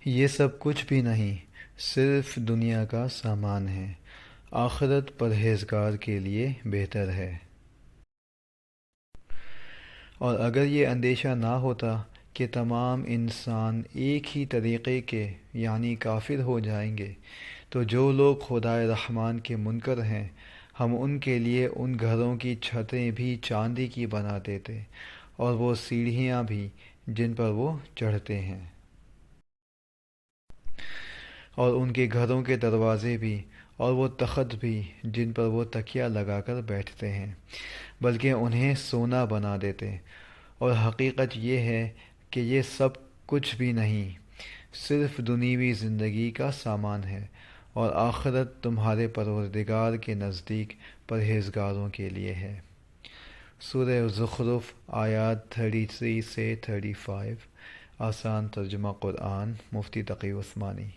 یہ سب کچھ بھی نہیں، صرف دنیا کا سامان ہے، آخرت پرہیزگار کے لیے بہتر ہے۔ اور اگر یہ اندیشہ نہ ہوتا کہ تمام انسان ایک ہی طریقے کے یعنی کافر ہو جائیں گے، تو جو لوگ خدائے رحمان کے منکر ہیں، ہم ان کے لیے ان گھروں کی چھتیں بھی چاندی کی بنا دیتے اور وہ سیڑھیاں بھی جن پر وہ چڑھتے ہیں، اور ان کے گھروں کے دروازے بھی، اور وہ تخت بھی جن پر وہ تکیہ لگا کر بیٹھتے ہیں، بلکہ انہیں سونا بنا دیتے۔ اور حقیقت یہ ہے کہ یہ سب کچھ بھی نہیں، صرف دنیوی زندگی کا سامان ہے، اور آخرت تمہارے پروردگار کے نزدیک پرہیزگاروں کے لیے ہے۔ سورہ زخرف آیات 33 سے 35، آسان ترجمہ قرآن، مفتی تقی عثمانی۔